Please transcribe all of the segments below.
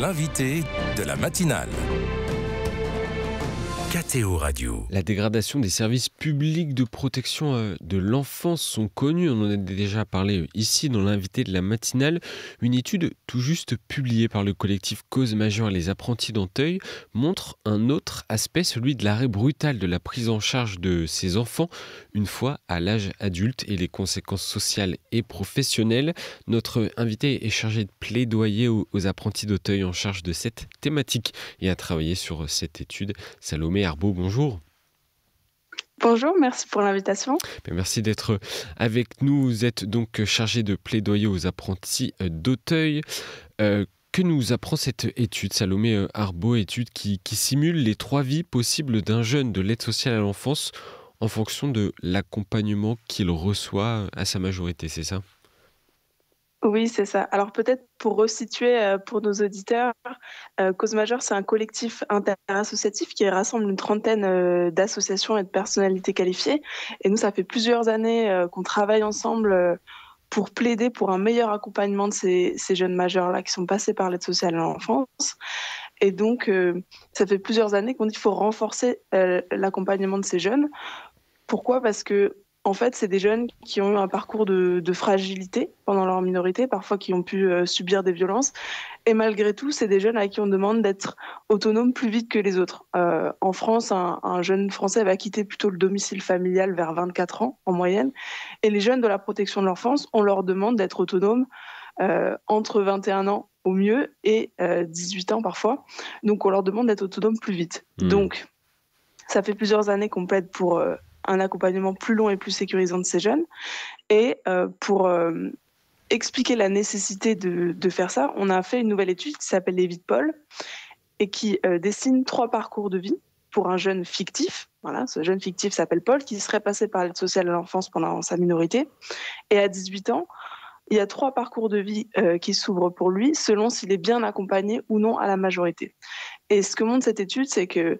l'invité de la matinale. KTO Radio. La dégradation des services publics de protection de l'enfance sont connus. On en a déjà parlé ici dans l'invité de la matinale. Une étude tout juste publiée par le collectif Cause majeure et les apprentis d'Auteuil montre un autre aspect, celui de l'arrêt brutal de la prise en charge de ces enfants une fois à l'âge adulte et les conséquences sociales et professionnelles. Notre invité est chargé de plaidoyer aux apprentis d'Auteuil en charge de cette thématique et a travaillé sur cette étude. Salomé Arbeau, bonjour. Bonjour, merci pour l'invitation. Merci d'être avec nous. Vous êtes donc chargé de plaidoyer aux apprentis d'Auteuil. Que nous apprend cette étude, Salomé Arbeau, étude qui simule les 3 vies possibles d'un jeune de l'aide sociale à l'enfance en fonction de l'accompagnement qu'il reçoit à sa majorité, c'est ça ? Oui, c'est ça. Alors peut-être pour resituer pour nos auditeurs, Cause majeure, c'est un collectif interassociatif qui rassemble une trentaine d'associations et de personnalités qualifiées. Et nous, ça fait plusieurs années qu'on travaille ensemble pour plaider pour un meilleur accompagnement de ces jeunes majeurs-là qui sont passés par l'aide sociale à l'enfance. Et donc, ça fait plusieurs années qu'on dit qu'il faut renforcer l'accompagnement de ces jeunes. Pourquoi ? Parce que en fait, c'est des jeunes qui ont eu un parcours de fragilité pendant leur minorité, parfois qui ont pu subir des violences. Et malgré tout, c'est des jeunes à qui on demande d'être autonomes plus vite que les autres. En France, un jeune Français va quitter plutôt le domicile familial vers 24 ans en moyenne. Et les jeunes de la protection de l'enfance, on leur demande d'être autonomes entre 21 ans au mieux et 18 ans parfois. Donc, on leur demande d'être autonomes plus vite. Donc, ça fait plusieurs années qu'on plaide pour un accompagnement plus long et plus sécurisant de ces jeunes. Et pour expliquer la nécessité de faire ça, on a fait une nouvelle étude qui s'appelle Les vies de Paul et qui dessine 3 parcours de vie pour un jeune fictif. Voilà, ce jeune fictif s'appelle Paul, qui serait passé par l'aide sociale à l'enfance pendant sa minorité. Et à 18 ans, il y a 3 parcours de vie qui s'ouvrent pour lui, selon s'il est bien accompagné ou non à la majorité. Et ce que montre cette étude, c'est que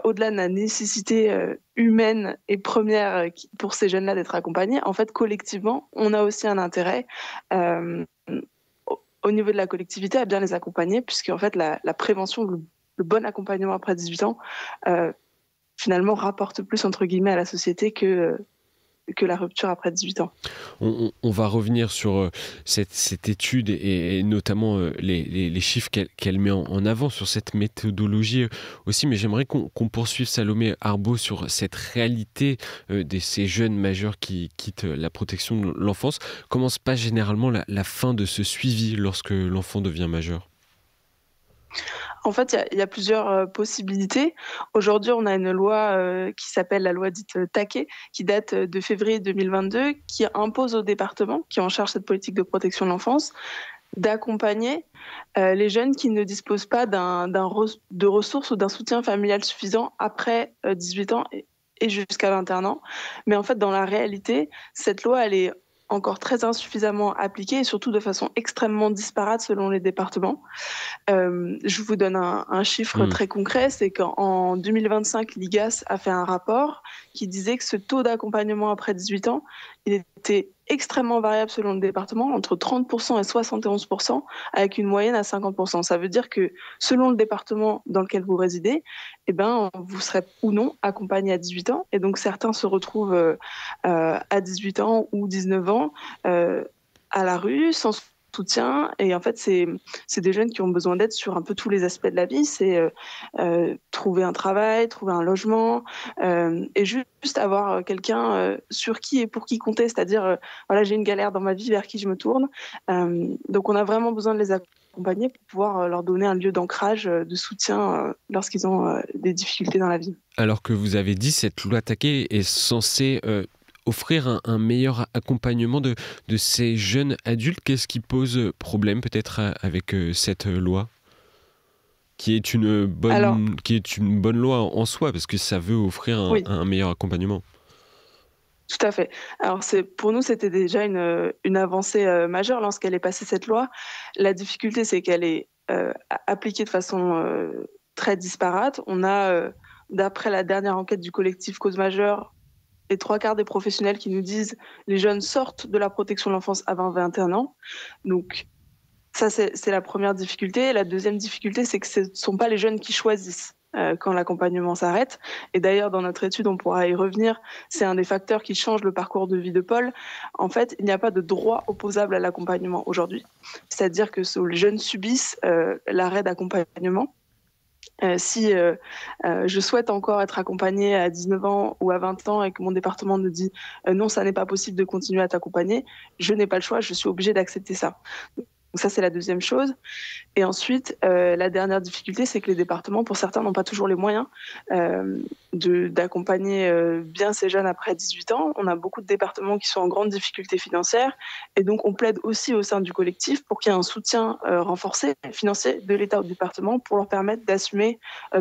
au-delà de la nécessité humaine et première pour ces jeunes-là d'être accompagnés, en fait, collectivement, on a aussi un intérêt au niveau de la collectivité à bien les accompagner, puisque en fait, la prévention, le bon accompagnement après 18 ans, finalement, rapporte plus, entre guillemets, à la société que la rupture après 18 ans. On va revenir sur cette étude et notamment les chiffres qu'elle met en avant sur cette méthodologie aussi, mais j'aimerais qu'on poursuive, Salomé Arbeau, sur cette réalité de ces jeunes majeurs qui quittent la protection de l'enfance. Comment se passe généralement la fin de ce suivi lorsque l'enfant devient majeur ? En fait, il y a plusieurs possibilités. Aujourd'hui, on a une loi qui s'appelle la loi dite Taquet, qui date de février 2022, qui impose aux départements qui ont en charge cette politique de protection de l'enfance d'accompagner les jeunes qui ne disposent pas de ressources ou d'un soutien familial suffisant après 18 ans et jusqu'à 21 ans. Mais en fait, dans la réalité, cette loi, elle est encore très insuffisamment appliquée et surtout de façon extrêmement disparate selon les départements. Je vous donne un chiffre très concret, c'est qu'en 2025, l'IGAS a fait un rapport qui disait que ce taux d'accompagnement après 18 ans, il était extrêmement variable selon le département, entre 30% et 71%, avec une moyenne à 50%. Ça veut dire que selon le département dans lequel vous résidez, vous serez ou non accompagné à 18 ans. Et donc certains se retrouvent à 18 ans ou 19 ans à la rue, sans soutien. Et en fait, c'est des jeunes qui ont besoin d'aide sur un peu tous les aspects de la vie. C'est trouver un travail, trouver un logement et juste avoir quelqu'un sur qui et pour qui compter. C'est-à-dire, voilà, j'ai une galère dans ma vie, vers qui je me tourne. Donc, on a vraiment besoin de les accompagner pour pouvoir leur donner un lieu d'ancrage, de soutien lorsqu'ils ont des difficultés dans la vie. Alors que vous avez dit, cette loi Taquet est censée offrir un meilleur accompagnement de ces jeunes adultes. Qu'est-ce qui pose problème peut-être avec cette loi qui est une bonne loi en soi, parce que ça veut offrir un meilleur accompagnement. Tout à fait. Alors pour nous, c'était déjà une avancée majeure lorsqu'elle est passée, cette loi. La difficulté, c'est qu'elle est appliquée de façon très disparate. On a, d'après la dernière enquête du collectif Cause majeure, les 3/4 des professionnels qui nous disent les jeunes sortent de la protection de l'enfance avant 21 ans. Donc, Ça, c'est la première difficulté. La deuxième difficulté, c'est que ce ne sont pas les jeunes qui choisissent quand l'accompagnement s'arrête. Et d'ailleurs, dans notre étude, on pourra y revenir, c'est un des facteurs qui change le parcours de vie de Paul. En fait, il n'y a pas de droit opposable à l'accompagnement aujourd'hui. C'est-à-dire que les jeunes subissent l'arrêt d'accompagnement. Si je souhaite encore être accompagnée à 19 ans ou à 20 ans et que mon département me dit non, ça n'est pas possible de continuer à t'accompagner, je n'ai pas le choix, je suis obligée d'accepter ça. Donc ça, c'est la deuxième chose. Et ensuite, la dernière difficulté, c'est que les départements, pour certains, n'ont pas toujours les moyens d'accompagner bien ces jeunes après 18 ans. On a beaucoup de départements qui sont en grande difficulté financière. Et donc, on plaide aussi au sein du collectif pour qu'il y ait un soutien renforcé financier de l'État au département pour leur permettre d'assumer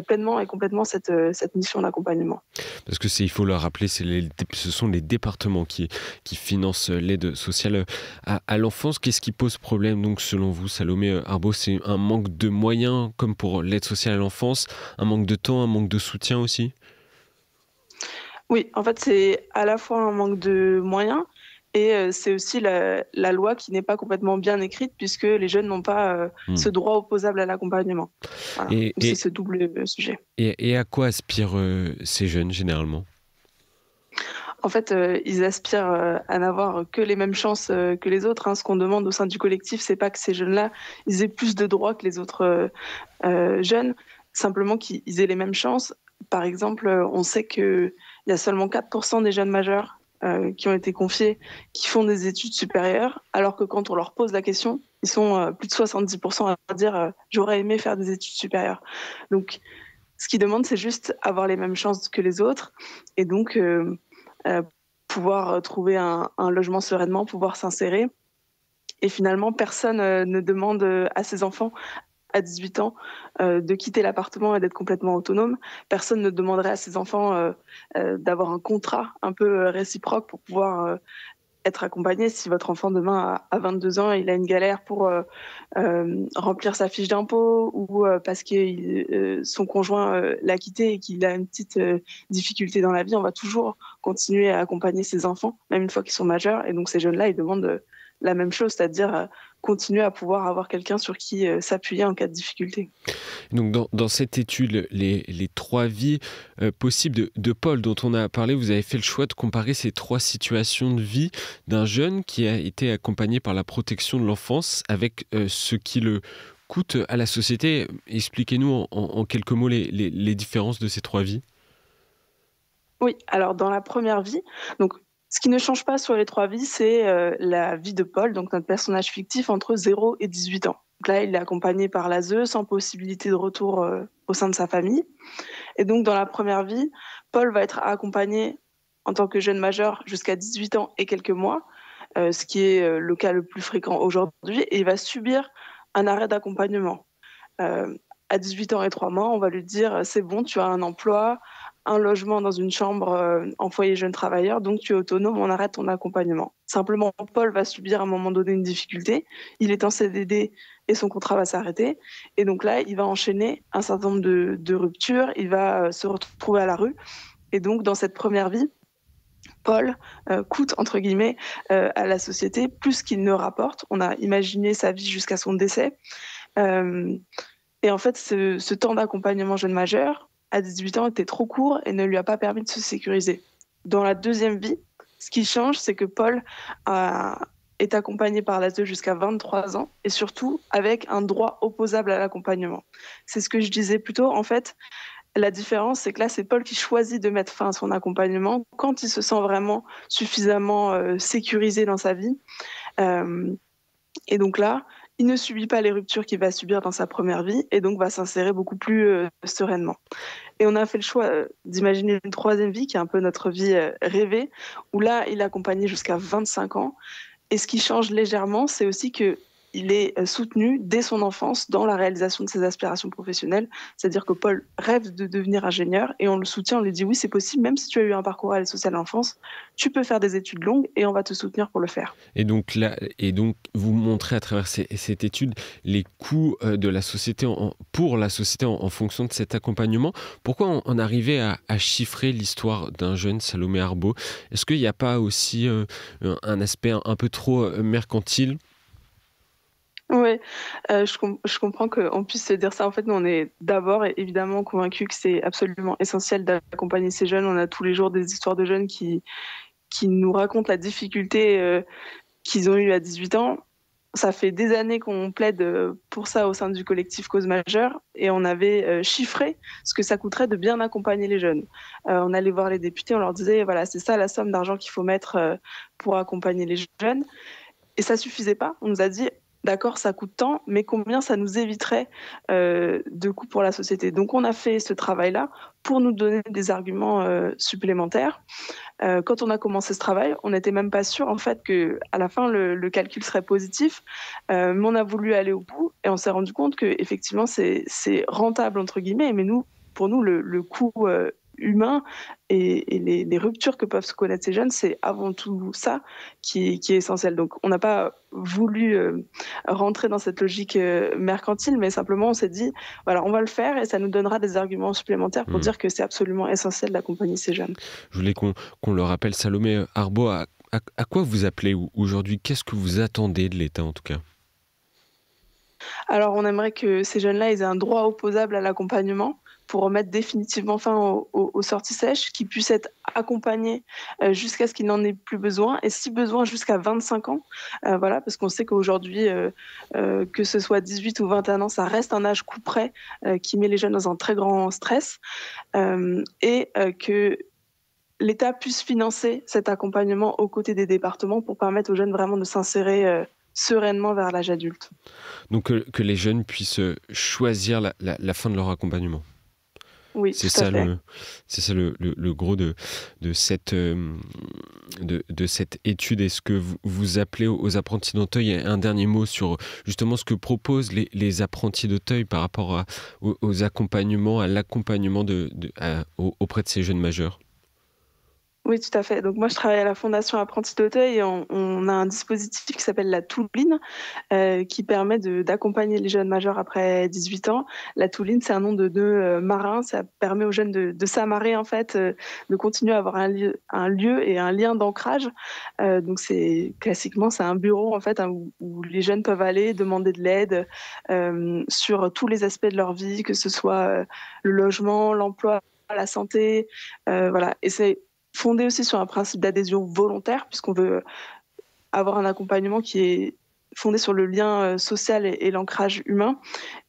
pleinement et complètement cette mission d'accompagnement. Parce que il faut le rappeler, ce sont les départements qui financent l'aide sociale à l'enfance. Qu'est-ce qui pose problème, donc, selon vous, Salomé Arbaud? C'est un manque de moyens, comme pour l'aide sociale à l'enfance, un manque de temps, un manque de soutien aussi? Oui, en fait, c'est à la fois un manque de moyens et c'est aussi la loi qui n'est pas complètement bien écrite puisque les jeunes n'ont pas ce droit opposable à l'accompagnement. Voilà. C'est ce double sujet. Et à quoi aspirent ces jeunes, généralement? En fait, ils aspirent à n'avoir que les mêmes chances que les autres. Ce qu'on demande au sein du collectif, c'est pas que ces jeunes-là, ils aient plus de droits que les autres jeunes, simplement qu'ils aient les mêmes chances. Par exemple, on sait qu'il y a seulement 4% des jeunes majeurs qui ont été confiés qui font des études supérieures, alors que quand on leur pose la question, ils sont plus de 70% à dire j'aurais aimé faire des études supérieures. Donc, ce qu'ils demandent, c'est juste avoir les mêmes chances que les autres, et donc pouvoir trouver un logement sereinement, pouvoir s'insérer. Et finalement, personne ne demande à ses enfants à 18 ans de quitter l'appartement et d'être complètement autonome. Personne ne demanderait à ses enfants d'avoir un contrat un peu réciproque pour pouvoir être accompagné. Si votre enfant demain à 22 ans, il a une galère pour remplir sa fiche d'impôt ou parce que son conjoint l'a quitté et qu'il a une petite difficulté dans la vie, on va toujours continuer à accompagner ses enfants, même une fois qu'ils sont majeurs. Et donc ces jeunes-là, ils demandent la même chose, c'est-à-dire continuer à pouvoir avoir quelqu'un sur qui s'appuyer en cas de difficulté. Donc dans cette étude, les trois vies possibles de Paul dont on a parlé, vous avez fait le choix de comparer ces trois situations de vie d'un jeune qui a été accompagné par la protection de l'enfance avec ce qui le coûte à la société. Expliquez-nous en quelques mots les différences de ces trois vies. Oui, alors dans la première vie, donc ce qui ne change pas sur les trois vies, c'est la vie de Paul, donc notre personnage fictif, entre 0 et 18 ans. Donc là, il est accompagné par l'ASE, sans possibilité de retour au sein de sa famille. Et donc, dans la première vie, Paul va être accompagné en tant que jeune majeur jusqu'à 18 ans et quelques mois, ce qui est le cas le plus fréquent aujourd'hui, et il va subir un arrêt d'accompagnement. À 18 ans et 3 mois, on va lui dire « c'est bon, tu as un emploi, un logement dans une chambre en foyer jeune travailleur, donc tu es autonome, on arrête ton accompagnement. » Simplement, Paul va subir à un moment donné une difficulté, il est en CDD et son contrat va s'arrêter, et donc là, il va enchaîner un certain nombre de ruptures, il va se retrouver à la rue, et donc dans cette première vie, Paul coûte, entre guillemets, à la société plus qu'il ne rapporte. On a imaginé sa vie jusqu'à son décès, et en fait, ce temps d'accompagnement jeune majeur, à 18 ans, était trop court et ne lui a pas permis de se sécuriser. Dans la deuxième vie, ce qui change, c'est que Paul est accompagné par l'ASE jusqu'à 23 ans et surtout avec un droit opposable à l'accompagnement. C'est ce que je disais plus tôt. En fait, la différence, c'est que là, c'est Paul qui choisit de mettre fin à son accompagnement quand il se sent vraiment suffisamment sécurisé dans sa vie. Et donc là, il ne subit pas les ruptures qu'il va subir dans sa première vie et donc va s'insérer beaucoup plus sereinement. Et on a fait le choix d'imaginer une troisième vie qui est un peu notre vie rêvée, où là, il est accompagné jusqu'à 25 ans. Et ce qui change légèrement, c'est aussi que il est soutenu dès son enfance dans la réalisation de ses aspirations professionnelles. C'est-à-dire que Paul rêve de devenir ingénieur et on le soutient, on lui dit oui, c'est possible, même si tu as eu un parcours à l'aide sociale à l'enfance, tu peux faire des études longues et on va te soutenir pour le faire. Et donc vous montrez à travers cette étude les coûts de la société pour la société en fonction de cet accompagnement. Pourquoi en arriver à chiffrer l'histoire d'un jeune, Salomé Arbaud? Est-ce qu'il n'y a pas aussi un aspect un peu trop mercantile? Ouais, je comprends qu'on puisse se dire ça. En fait, nous, on est d'abord évidemment convaincus que c'est absolument essentiel d'accompagner ces jeunes. On a tous les jours des histoires de jeunes qui nous racontent la difficulté qu'ils ont eue à 18 ans. Ça fait des années qu'on plaide pour ça au sein du collectif Cause Majeure et on avait chiffré ce que ça coûterait de bien accompagner les jeunes. On allait voir les députés, on leur disait, voilà, c'est ça la somme d'argent qu'il faut mettre pour accompagner les jeunes. Et ça suffisait pas. On nous a dit, d'accord, ça coûte tant, mais combien ça nous éviterait de coûts pour la société. Donc on a fait ce travail-là pour nous donner des arguments supplémentaires. Quand on a commencé ce travail, on n'était même pas sûr en fait que à la fin le calcul serait positif, mais on a voulu aller au bout et on s'est rendu compte que effectivement c'est rentable entre guillemets, mais pour nous le coût humain et les ruptures que peuvent se connaître ces jeunes, c'est avant tout ça qui est essentiel. Donc on n'a pas voulu rentrer dans cette logique mercantile, mais simplement on s'est dit, voilà, on va le faire et ça nous donnera des arguments supplémentaires pour dire que c'est absolument essentiel d'accompagner ces jeunes. Je voulais qu'on le rappelle, Salomé Arbaud, à quoi vous appelez aujourd'hui? Qu'est-ce que vous attendez de l'État en tout cas? Alors on aimerait que ces jeunes-là aient un droit opposable à l'accompagnement pour remettre définitivement fin aux sorties sèches, qu'ils puissent être accompagnés jusqu'à ce qu'ils n'en aient plus besoin, et si besoin jusqu'à 25 ans, voilà, parce qu'on sait qu'aujourd'hui, que ce soit 18 ou 21 ans, ça reste un âge couperet qui met les jeunes dans un très grand stress, et que l'État puisse financer cet accompagnement aux côtés des départements pour permettre aux jeunes vraiment de s'insérer sereinement vers l'âge adulte. Donc que les jeunes puissent choisir la fin de leur accompagnement. Oui, C'est tout à ça fait. c'est ça le gros de cette étude. Est-ce que vous appelez aux apprentis d'Auteuil? Un dernier mot sur justement ce que proposent les apprentis d'Auteuil par rapport aux accompagnements, à l'accompagnement auprès de ces jeunes majeurs? Oui, tout à fait. Donc moi, je travaille à la Fondation Apprentis d'Auteuil et on a un dispositif qui s'appelle la Touline, qui permet d'accompagner les jeunes majeurs après 18 ans. La Touline, c'est un nom de deux marins. Ça permet aux jeunes de s'amarrer, en fait, de continuer à avoir un lieu et un lien d'ancrage. Donc classiquement, c'est un bureau, en fait, hein, où les jeunes peuvent aller demander de l'aide sur tous les aspects de leur vie, que ce soit le logement, l'emploi, la santé, voilà. Et c'est fondé aussi sur un principe d'adhésion volontaire, puisqu'on veut avoir un accompagnement qui est fondé sur le lien social et l'ancrage humain.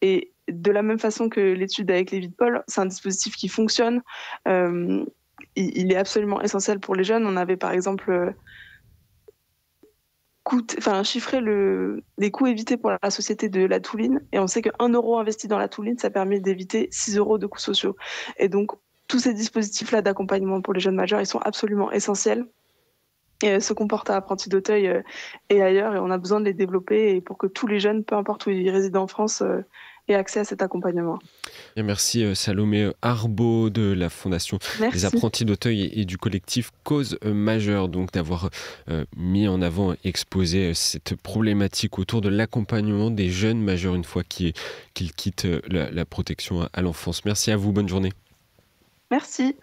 Et de la même façon que l'étude avec Lévi de Paul, c'est un dispositif qui fonctionne. Il est absolument essentiel pour les jeunes. On avait par exemple chiffré les coûts évités pour la société de la Touline, et on sait qu'1 euro investi dans la Touline, ça permet d'éviter 6 euros de coûts sociaux. Et donc, tous ces dispositifs-là d'accompagnement pour les jeunes majeurs, ils sont absolument essentiels et se comportent à Apprentis d'Auteuil et ailleurs, et on a besoin de les développer et pour que tous les jeunes, peu importe où ils résident en France, aient accès à cet accompagnement. Bien, merci Salomé Arbaud de la Fondation des Merci. Apprentis d'Auteuil et du collectif Cause Majeure, donc d'avoir mis en avant et exposé cette problématique autour de l'accompagnement des jeunes majeurs une fois qu'ils quittent la protection à l'enfance. Merci à vous, bonne journée. Merci.